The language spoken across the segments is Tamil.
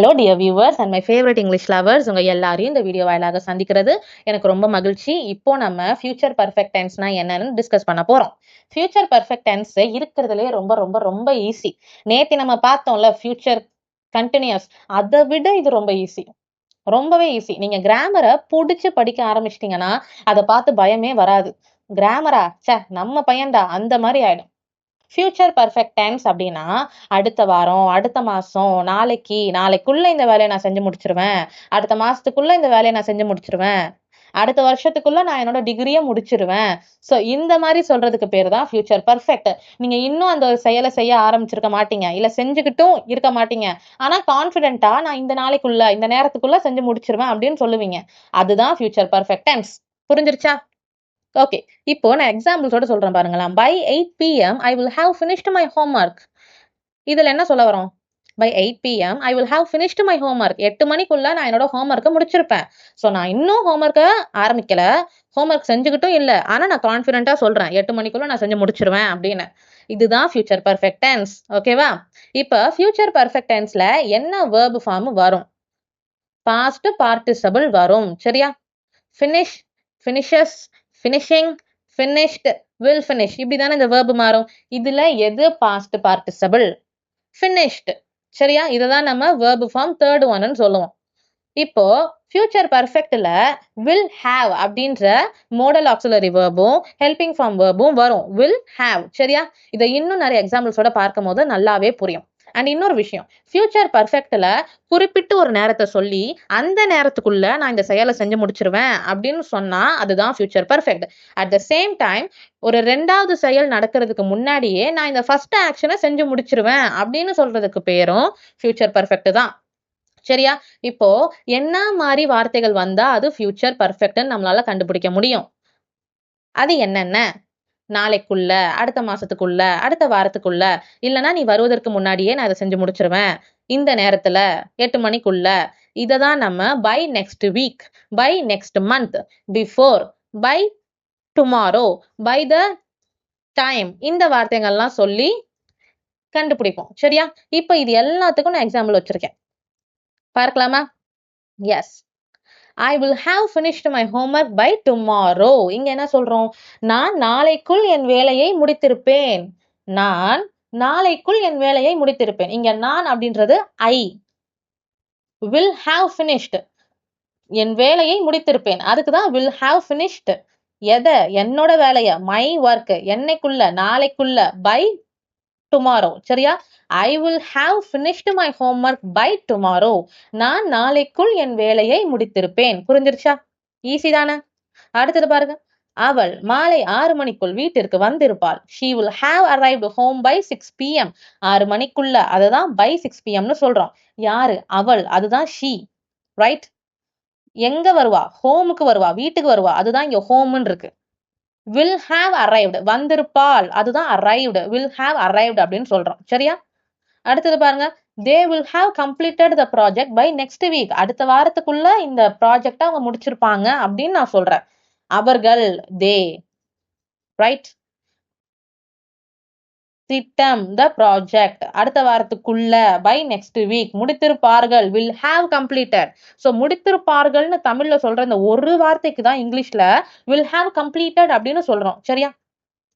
Hello dear viewers and my favourite English lovers, உங்க எல்லாரையும் இந்த வீடியோ வாயிலாக சந்திக்கிறது எனக்கு ரொம்ப மகிழ்ச்சி. இப்போ நம்ம ஃபியூச்சர் பர்ஃபெக்ட் டென்ஸ்னா என்னன்னு டிஸ்கஸ் பண்ண போறோம். ஃபியூச்சர் பர்ஃபெக்ட் டென்ஸ் இருக்கிறதுலே ரொம்ப ரொம்ப ரொம்ப ஈஸி. நேத்தி நம்ம பார்த்தோம்ல ஃபியூச்சர் கண்டினியூஸ், அதை விட இது ரொம்ப ஈஸி, ரொம்பவே ஈஸி. நீங்க கிராமரை புடிச்சு படிக்க ஆரம்பிச்சிட்டீங்கன்னா அதை பார்த்து பயமே வராது. கிராமரா சே நம்ம பையன்டா அந்த மாதிரி ஆயிடும். ஃபியூச்சர் பர்ஃபெக்ட் டென்ஸ் அப்படின்னா அடுத்த வாரம், அடுத்த மாசம், நாளைக்குள்ள இந்த வேலையை நான் செஞ்சு முடிச்சிருவேன், அடுத்த மாசத்துக்குள்ள இந்த வேலையை நான் செஞ்சு முடிச்சிருவேன், அடுத்த வருஷத்துக்குள்ள நான் என்னோட டிகிரியை முடிச்சிருவேன். ஸோ இந்த மாதிரி சொல்றதுக்கு பேர் தான் ஃபியூச்சர் பர்ஃபெக்ட். நீங்க இன்னும் அந்த ஒரு செயலை செய்ய ஆரம்பிச்சிருக்க மாட்டீங்க, இல்ல செஞ்சுக்கிட்டும் இருக்க மாட்டீங்க. ஆனா கான்பிடென்ட்டா நான் இந்த நாளைக்குள்ள இந்த நேரத்துக்குள்ள செஞ்சு முடிச்சிருவேன் அப்படின்னு சொல்லுவீங்க. அதுதான் ஃபியூச்சர் பர்ஃபெக்ட் டென்ஸ். புரிஞ்சிருச்சா? ஓகே, இப்போ நான் எக்ஸாம்பிள்ஸோட சொல்றேன் பாருங்களேன். By 8 PM I will have finished my homework. இதுல என்ன சொல்ல வரோம்? By 8 PM I will have finished my homework. 8 மணிக்குள்ள நான் என்னோட ஹோம்ஒர்க்கை முடிச்சிருப்பேன். ஸோ நான் இன்னும் ஹோம்ஒர்க்கை ஆரம்பிக்கல, ஹோம்ஒர்க் செஞ்சுக்கிட்டும் இல்லை, ஆனா நான் கான்ஃபிடென்ட்டா சொல்றேன் 8 மணிக்குள்ள நான் செஞ்சு முடிச்சிருவேன் அப்படின்னு. இதுதான் ஃபியூச்சர் பர்ஃபெக்ட் டென்ஸ். ஓகேவா? இப்போ ஃபியூச்சர் பர்ஃபெக்ட் டென்ஸ்ல என்ன வேர்ப் ஃபார்ம் வரும்? பாஸ்ட் பார்ட்டிசிபிள் வரும். சரியா? Finish, finishes, finishing, finished, will finish, இப்படிதானே இந்த வேர்பு மாறும். இதுல எது பாஸ்ட் பார்ட்டிசிபிள்? ஃபினிஷ்டு. சரியா? இதுதான் நம்ம வேர்பு ஃபார்ம் தேர்ட் ஒன்னு சொல்லுவோம். இப்போ ஃபியூச்சர் பர்ஃபெக்ட்ல வில் ஹேவ் அப்படின்ற மோடல் ஆக்சிலரி வேர்பும் ஹெல்பிங் ஃபார்ம் வேர்பும் வரும். Will have. சரியா? இதை இன்னும் நிறைய எக்ஸாம்பிள்ஸோட பார்க்கும் போது நல்லாவே புரியும். அண்ட் இன்னொரு விஷயம், ஃபியூச்சர் பர்ஃபெக்ட்ல குறிப்பிட்டு ஒரு நேரத்தை சொல்லி அந்த நேரத்துக்குள்ள நான் இந்த செயலை செஞ்சு முடிச்சிருவேன் அப்படின்னு சொன்னா அதுதான் future perfect. At the same time ஒரு ரெண்டாவது செயல் நடக்கிறதுக்கு முன்னாடியே நான் இந்த ஃபர்ஸ்ட் ஆக்ஷனை செஞ்சு முடிச்சிருவேன் அப்படின்னு சொல்றதுக்கு பேரும் ஃபியூச்சர் பர்ஃபெக்ட் தான். சரியா? இப்போ என்ன மாதிரி வார்த்தைகள் வந்தா அது ஃபியூச்சர் பர்ஃபெக்ட்னு நம்மளால கண்டுபிடிக்க முடியும். அது என்னென்ன? நாளைக்குள்ள, அடுத்த மாசத்துக்குள்ள, அடுத்த வாரத்துக்குள்ள, இல்லைன்னா நீ வருவதற்கு முன்னாடியே நான் இதை செஞ்சு முடிச்சிருவேன், இந்த நேரத்துல, 8 மணிக்குள்ள. இததான் நம்ம by next week, by next month, before, by tomorrow, by the time, இந்த வார்த்தைகள்லாம் சொல்லி கண்டுபிடிப்போம். சரியா? இப்ப இது எல்லாத்துக்கும் நான் எக்ஸாம்பிள் வச்சிருக்கேன், பார்க்கலாமா? S. I will have finished my homework by tomorrow. இங்க என்ன சொல்றோம்? நான் நாளைக்குள் என் வேலையை முடித்திருப்பேன். நான் நாளைக்குள் என் வேலையை முடித்திருப்பேன். இங்க நான் அப்படின்றது I will have finished. என் வேலையை முடித்திருப்பேன். அதுக்குதான் will have finished. எதை? என்னோட வேலைய, my work, என்னைக்குள்ள, நாளைக்குள்ள, by tomorrow. சரியா? I will have finished my homework by tomorrow. நான் நாளைக்குள் என் வேலையை முடித்திருப்பேன். புரிஞ்சிருச்சா? ஈஸி தானே? அடுத்தது பாருங்க. அவள் மாலை 6 மணிக்குள் வீட்டிற்கு வந்திருப்பாள். She will have arrived home by 6 PM. 6 மணிக்குள்ள, அதுதான் by 6 PMனு சொல்றோம். யாரு? அவள், அதுதான் she. ரைட்? எங்க வருவா? ஹோமுக்கு வருவா, வீட்டுக்கு வருவா, அதுதான் இங்க ஹோம்னு இருக்கு. will have arrived, வந்திருப்பாள், அதுதான் arrived. will have arrived அப்படின்னு சொல்றோம். சரியா? அடுத்தது பாருங்க. they will have completed the project by next week. அடுத்த வாரத்துக்குள்ள இந்த ப்ராஜெக்ட் அவங்க முடிச்சிருப்பாங்க அப்படின்னு நான் சொல்றேன். அவர்கள், they. ரைட்? திட்டம், the project, அடுத்த வாரத்துக்குள்ள, by next week, முடித்திருப்பார்கள், will have completed. so முடித்திருப்பார்கள்னு தமிழ்ல சொல்ற இந்த ஒரு வார்த்தைக்கு தான் இங்கிலீஷ்ல will have completed அப்படின்னு சொல்றோம். சரியா?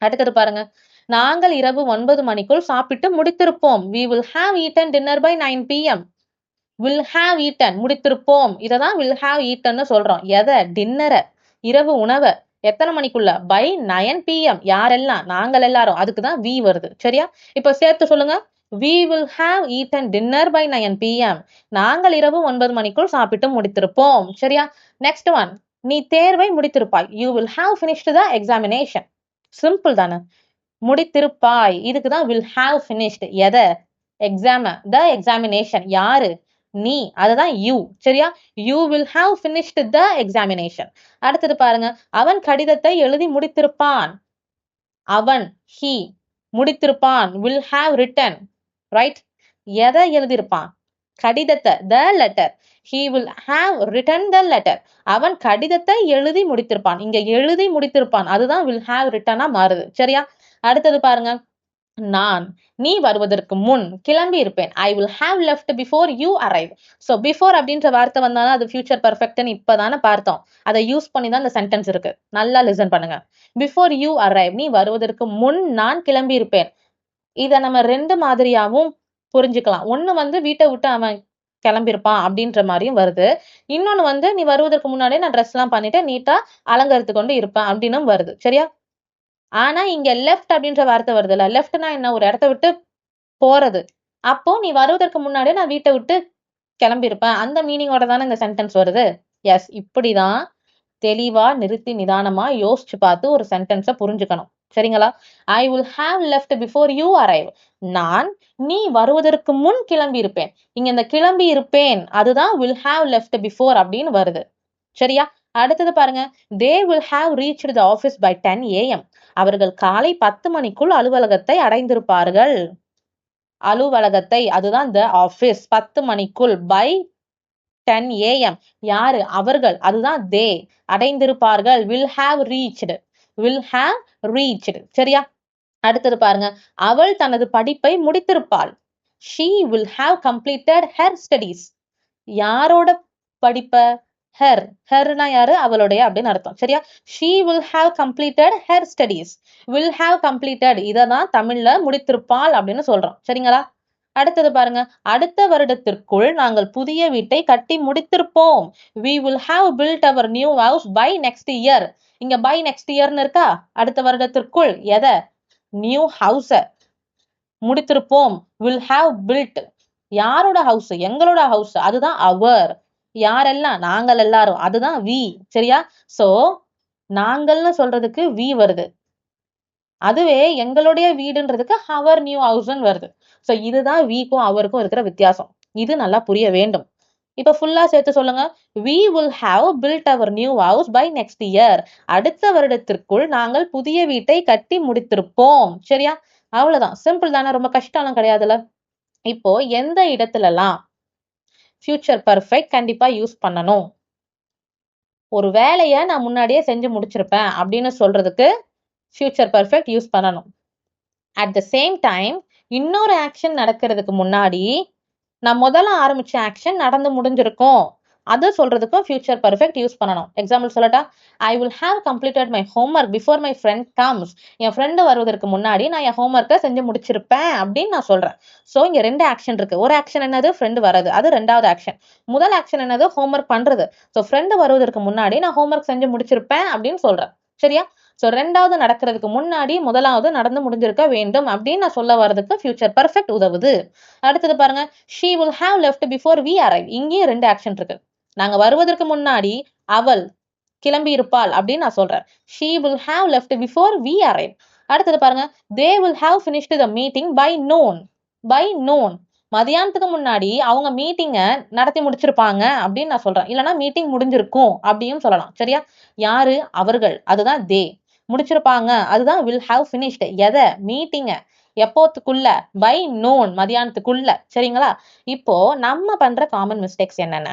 அடுத்தது பாருங்க. நாங்கள் இரவு 9 மணிக்குள் சாப்பிட்டு முடித்திருப்போம். we will have eaten dinner by 9 PM. will have eaten, முடித்திருப்போம், இததான் will have eatenன்னு சொல்றோம். எதை? டின்னரை, இரவு உணவை. எத்தனை மணிக்குள்ள? by 9 PM. யாரெல்லாம்? நாங்கள் எல்லாரும். அதுக்குதான் we வருது. சரியா? இப்ப சேர்த்து சொல்லுங்க. we will have eaten dinner by 9 PM. நாங்கள் இரவு 9 மணிக்குள் சாப்பிட்டு முடித்திருப்போம். சரியா? Next one. நீ தேர்வை முடித்திருப்பாய். you will have finished the examination. Simple தானே? முடித்திருப்பாய், இதுக்குதான் will have finished. எதை? Exam, the examination. யாரு? நீ, அதுதான் you. சரியா? you will have finished the examination. அடுத்தது பாருங்க. அவன் கடிதத்தை எழுதி முடித்திருப்பான். அவன், he, முடித்திருப்பான், will have written. Right? எதை எழுதியிருப்பான்? கடிதத்தை, the letter. he will have written the letter. அவன் கடிதத்தை எழுதி முடித்திருப்பான். இங்க எழுதி முடித்திருப்பான், அதுதான் will have written மாறுது. சரியா? அடுத்தது பாருங்க. நான் நீ வருவதற்கு முன் கிளம்பி இருப்பேன். ஐ will have left before you arrive. So before அப்படின்ற வார்த்தை வந்தாலும் அது ஃபியூச்சர் பர்ஃபெக்ட்னு இப்பதானே பார்த்தோம். அதை யூஸ் பண்ணி தான் இந்த சென்டென்ஸ் இருக்கு. நல்லா லிசன் பண்ணுங்க. பிஃபோர் யூ அரைவ், நீ வருவதற்கு முன் நான் கிளம்பி இருப்பேன். இத நம்ம ரெண்டு மாதிரியாவும் புரிஞ்சுக்கலாம். ஒண்ணு வந்து வீட்டை விட்டு அவன் கிளம்பியிருப்பான் அப்படின்ற மாதிரியும் வருது. இன்னொன்னு வந்து நீ வருவதற்கு முன்னாடியே நான் ட்ரெஸ் எல்லாம் பண்ணிட்டு நீட்டா அலங்கரித்து கொண்டு இருப்பேன் அப்படின்னும் வருது. சரியா? ஆனா இங்க லெஃப்ட் அப்படின்ற வார்த்தை வருதுல்ல. லெஃப்ட்னா என்ன? ஒரு இடத்த விட்டு போறது. அப்போ நீ வருவதற்கு முன்னாடியே நான் வீட்டை விட்டு கிளம்பியிருப்பேன். அந்த மீனிங்கோட தானே இந்த சென்டென்ஸ் வருது. எஸ், இப்படிதான் தெளிவா நிறுத்தி நிதானமா யோசிச்சு பார்த்து ஒரு சென்டென்ஸ புரிஞ்சுக்கணும். சரிங்களா? ஐ will have left before you arrive. நான் நீ வருவதற்கு முன் கிளம்பி இருப்பேன். இங்க இந்த கிளம்பி இருப்பேன் அதுதான் வில் ஹாவ் லெஃப்ட் பிஃபோர் அப்படின்னு வருது. சரியா? அடுத்தது பாருங்க. They will have reached the office by 10 AM. அவர்கள் காலை 10 மணிக்குள் அலுவலகத்தை அடைந்திருப்பார்கள். அலுவலகத்தை, அதுதான் த ஆஃபீஸ். 10 மணிக்குள் பை 10 AM. யாரு? அவர்கள், அதுதான் தே. அடைந்திருப்பார்கள். Will have reached. Will have reached. சரியா? அடுத்தது பாருங்க. அவள் தனது படிப்பை முடித்திருப்பாள். she will have completed her studies. யாரோட படிப்ப? her. herனா யாரு? அவளுடைய அப்படின்னு அர்த்தம். சரியா? she will have completed her studies. will have completed இததான் தமிழ்ல முடித்திருப்பாள் அப்படின்னு சொல்றோம். சரிங்களா? அடுத்தது பாருங்க. அடுத்த வருடத்திற்குள் நாங்கள் புதிய வீட்டை கட்டி முடித்திருப்போம். we will have built our new house by next year. இங்க by next yearன்னு இருக்கா? அடுத்த வருடத்திற்குள் எதை? நியூ ஹவுஸ முடித்திருப்போம். will have built. யாரோட ஹவுஸ்? எங்களோட ஹவுஸ். அதுதான் அவர். யாரெல்லாம்? நாங்கள் எல்லாரும். அதுதான் we. சரியா? சோ நாங்கள்னு சொல்றதுக்கு we வருது. அதுவே எங்களுடைய வீடுன்றதுக்கு our new houseன்னு வருது. சோ இதுதான் weக்கும் அவருக்கும் இருக்கிற வித்தியாசம். இது நல்லா புரிய வேண்டும். இப்ப ஃபுல்லா சேர்த்து சொல்லுங்க. we will have built our new house by next year. அடுத்த வருடத்திற்குள் நாங்கள் புதிய வீட்டை கட்டி முடித்திருப்போம். சரியா? அவ்வளவுதான். சிம்பிள் தானே, ரொம்ப கஷ்டம்லாம் கிடையாதுல. இப்போ எந்த இடத்துலலாம் ஃபியூச்சர் பர்ஃபெக்ட் கண்டிப்பா யூஸ் பண்ணணும்? ஒரு வேலையை நான் முன்னாடியே செஞ்சு முடிச்சிருப்பேன் அப்படின்னு சொல்றதுக்கு ஃபியூச்சர் பர்ஃபெக்ட் யூஸ் பண்ணணும். அட் த சேம் டைம் இன்னொரு ஆக்ஷன் நடக்கிறதுக்கு முன்னாடி நான் முதல்ல ஆரம்பிச்ச ஆக்ஷன் நடந்து முடிஞ்சிருக்கும் அது சொல்றதுக்கும் ஃபியூச்சர் பர்ஃபெக்ட் யூஸ் பண்ணணும். எக்ஸாம்பிள் சொல்லட்டா? ஐ will have completed my homework before my friend comes. N friend வருவதற்கு முன்னாடி நான் என் ஹோம்ஒர்க்கை செஞ்சு முடிச்சிருப்பேன் அப்படின்னு நான் சொல்றேன். ஸோ இங்க ரெண்டு ஆக்ஷன் இருக்கு. ஒரு ஆக்ஷன் என்னது? ஃப்ரெண்டு வர்றது. அது ரெண்டாவது ஆக்ஷன். முதல் ஆக்ஷன் என்னது? ஹோம்ஒர்க் பண்றது. ஸோ ஃப்ரெண்டு வருவதற்கு முன்னாடி நான் ஹோம்ஒர்க் செஞ்சு முடிச்சிருப்பேன் அப்படின்னு சொல்றேன். சரியா? சோ ரெண்டாவது நடக்கிறதுக்கு முன்னாடி முதலாவது நடந்து முடிஞ்சிருக்க வேண்டும் அப்படின்னு நான் சொல்ல வர்றதுக்கு ஃபியூச்சர் பர்ஃபெக்ட் உதவுது. அடுத்தது பாருங்க. she will have left before we arrive. இங்கேயும் ரெண்டு ஆக்ஷன் இருக்கு. நாங்க வருவதற்கு முன்னாடி அவள் கிளம்பி இருப்பாள் அப்படின்னு நான் சொல்றேன். she will have left before we arrive. அடுத்தது பாருங்க. they will have finished the meeting by noon. by noon. மதியானத்துக்கு முன்னாடி அவங்க மீட்டிங்க நடத்தி முடிச்சிருப்பாங்க அப்படின்னு நான் சொல்றேன். இல்லைன்னா மீட்டிங் முடிஞ்சிருக்கும் அப்படின்னு சொல்லலாம். சரியா? யாரு? அவர்கள். அதுதான் they. முடிச்சிருப்பாங்க. அதுதான் will have finished. எதை? மீட்டிங்க. எப்போத்துக்குள்ள? by noon. மதியானத்துக்குள்ள. சரிங்களா? இப்போ நம்ம பண்ற காமன் மிஸ்டேக்ஸ் என்னென்ன?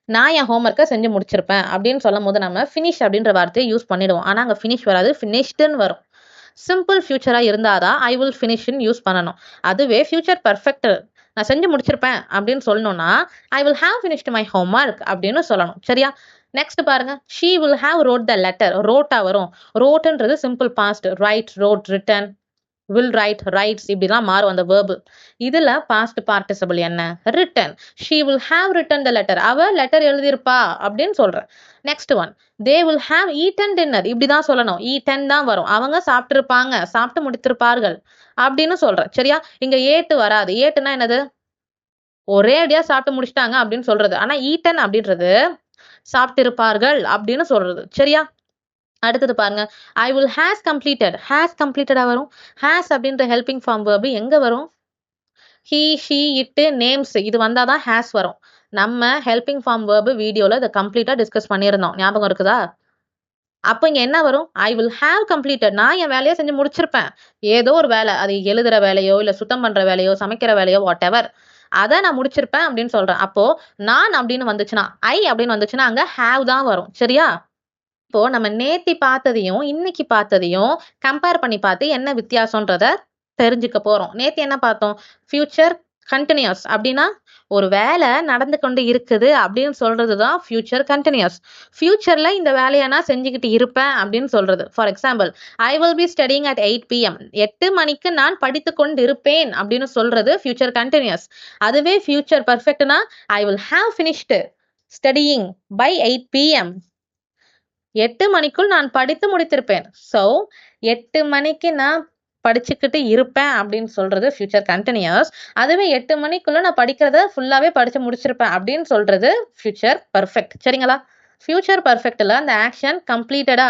நான் என் ஹோம்ஒர்க்கை செஞ்சு முடிச்சிருப்பேன் அப்படின்னு சொல்லும் போது நம்ம ஃபினிஷ் அப்படின்ற வார்த்தையை யூஸ் பண்ணிடுவோம். ஆனா அங்க ஃபினிஷ் வராது, ஃபினிஷ்டுன்னு வரும். சிம்பிள் ஃபியூச்சரா இருந்தாதான் ஐ வில் ஃபினிஷ்ன்னு யூஸ் பண்ணணும். அதுவே ஃபியூச்சர் பர்ஃபெக்ட் நான் செஞ்சு முடிச்சிருப்பேன் அப்படின்னு சொல்லணும்னா ஐ will have finished my homework அப்படின்னு சொல்லணும். சரியா? நெக்ஸ்ட் பாருங்க. she will have wrote the letter. ரோட்டா வரும். ரோட்டுன்றது simple past. Write, wrote, written, will write, writes இப்படிலாம் மாறும் அந்த verb. இதுல past participle என்ன? written. she will have written the letter. அவ லெட்டர் எழுதியிருப்பா அப்படின்னு சொல்றேன். Next one. they will have eaten dinner. இப்படிதான் சொல்லணும். eaten தான் வரும். அவங்க சாப்பிட்டிருப்பாங்க, சாப்பிட்டு முடித்திருப்பார்கள் அப்படின்னு சொல்றேன். சரியா? இங்க ஏட்டு வராது. ஏட்டுனா என்னது? ஒரே அடியா சாப்பிட்டு முடிச்சிட்டாங்க அப்படின்னு சொல்றது. ஆனா eaten அப்படின்றது சாப்பிட்டிருப்பார்கள் அப்படின்னு சொல்றது. சரியா? அடுத்தது பாருங்க. I will has completed. Has கம்ப்ளீட்டடா வரும். ஹேஸ் அப்படின்ற ஹெல்பிங் ஃபார்ம் வேர்பு எங்க வரும்? he, she, it, names இது வந்தாதான் ஹேஸ் வரும். நம்ம ஹெல்பிங் ஃபார்ம் வேர்பு வீடியோல இதை கம்ப்ளீட்டா டிஸ்கஸ் பண்ணியிருந்தோம். ஞாபகம் இருக்குதா? அப்ப இங்க என்ன வரும்? ஐ வில் ஹாவ் கம்ப்ளீட்டட். நான் என் வேலையை செஞ்சு முடிச்சிருப்பேன். ஏதோ ஒரு வேலை, அது எழுதுற வேலையோ இல்ல சுத்தம் பண்ற வேலையோ சமைக்கிற வேலையோ வாட் எவர், அதை நான் முடிச்சிருப்பேன் அப்படின்னு சொல்றேன். அப்போ நான் அப்படின்னு வந்துச்சுன்னா, ஐ அப்படின்னு வந்துச்சுன்னா அங்க ஹாவ் தான் வரும். சரியா? இப்போ நம்ம நேத்தி பார்த்ததையும் இன்னைக்கு பார்த்ததையும் கம்பேர் பண்ணி பார்த்து என்ன வித்தியாசம்ன்றத தெரிஞ்சுக்க போறோம். நேத்து என்ன பார்த்தோம்? ஃபியூச்சர் கண்டினியூஸ் அப்படின்னா ஒரு வேலை நடந்து கொண்டு இருக்குது அப்படின்னு சொல்றதுதான் ஃபியூச்சர் கண்டினியூஸ். ஃபியூச்சர்ல இந்த வேலையை நான் செஞ்சுக்கிட்டு இருப்பேன் அப்படின்னு சொல்றது. For example, I will be studying at 8 PM. 8 மணிக்கு நான் படித்து கொண்டு இருப்பேன் அப்படின்னு சொல்றது ஃபியூச்சர் கண்டினியூஸ். அதுவே ஃபியூச்சர் பர்ஃபெக்ட்னா I will have finished studying by 8 PM. 8 மணிக்குள் நான் படித்து முடித்திருப்பேன். ஸோ 8 மணிக்கு நான் படிச்சுக்கிட்டு இருப்பேன் அப்படின்னு சொல்றது ஃபியூச்சர் கண்டினியூஸ். அதுவே 8 மணிக்குள்ள நான் படிக்கிறத ஃபுல்லாவே படிச்சு முடிச்சிருப்பேன் அப்படின்னு சொல்றது ஃபியூச்சர் பர்ஃபெக்ட். சரிங்களா? ஃபியூச்சர் பர்ஃபெக்ட்ல அந்த ஆக்ஷன் கம்ப்ளீட்டடா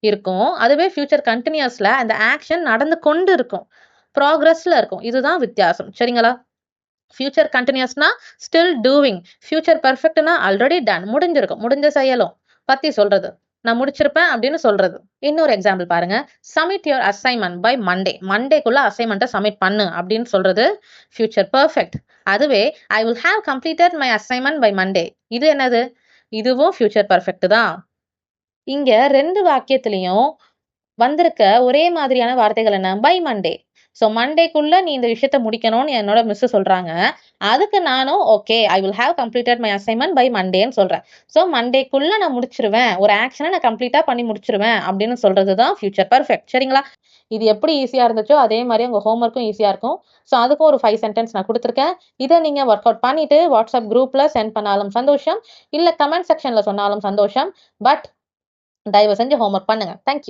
இருக்கும். அதுவே ஃபியூச்சர் கண்டினியூஸ்ல அந்த ஆக்ஷன் நடந்து கொண்டு இருக்கும், ப்ராக்ரஸ்ல இருக்கும். இதுதான் வித்தியாசம். சரிங்களா? ஃபியூச்சர் கண்டினியூஸ்னா ஸ்டில் டூவிங், ஃபியூச்சர் பர்ஃபெக்ட்னா ஆல்ரெடி டன், முடிஞ்சிருக்கும், முடிஞ்ச செயலும் பத்தி சொல்றது. நான் முடிச்சிருப்பேன் அப்படின்னு சொல்றது. இன்னொரு எக்ஸாம்பிள் பாருங்க. Submit your assignment by Monday. மண்டேக்குள்ள அசைன்மெண்ட்டை சப்மிட் பண்ணு அப்படின்னு சொல்றது ஃபியூச்சர் பர்ஃபெக்ட். அதுவே I will have completed my assignment by Monday. இது என்னது? இதுவும் ஃபியூச்சர் பர்ஃபெக்ட் தான். இங்க 2 வாக்கியத்திலையும் வந்திருக்க ஒரே மாதிரியான வார்த்தைகள் என்ன? By Monday. ஸோ மண்டேக்குள்ள நீ இந்த விஷயத்த முடிக்கணும்னு என்னோட மிஸ் சொல்றாங்க. அதுக்கு நானும் okay, I will have completed my assignment by மண்டேன்னு சொல்றேன். ஸோ மண்டேக்குள்ள நான் முடிச்சிருவேன், ஒரு ஆக்ஷனை நான் கம்ப்ளீட்டா பண்ணி முடிச்சிருவேன் அப்படின்னு சொல்றது தான் ஃபியூச்சர் பர்ஃபெக்ட். சரிங்களா? இது எப்படி ஈஸியா இருந்துச்சோ அதே மாதிரி உங்க ஹோம்ஒர்க்கும் ஈஸியா இருக்கும். ஸோ அதுக்கும் ஒரு 5 சென்டென்ஸ் நான் கொடுத்துருக்கேன். இதை நீங்க ஒர்க் அவுட் பண்ணிட்டு வாட்ஸ்அப் குரூப்ல சென்ட் பண்ணாலும் சந்தோஷம், இல்ல கமெண்ட் செக்ஷன்ல சொன்னாலும் சந்தோஷம். பட் தயவு செஞ்சு ஹோம்ஒர்க் பண்ணுங்க. தேங்க்யூ.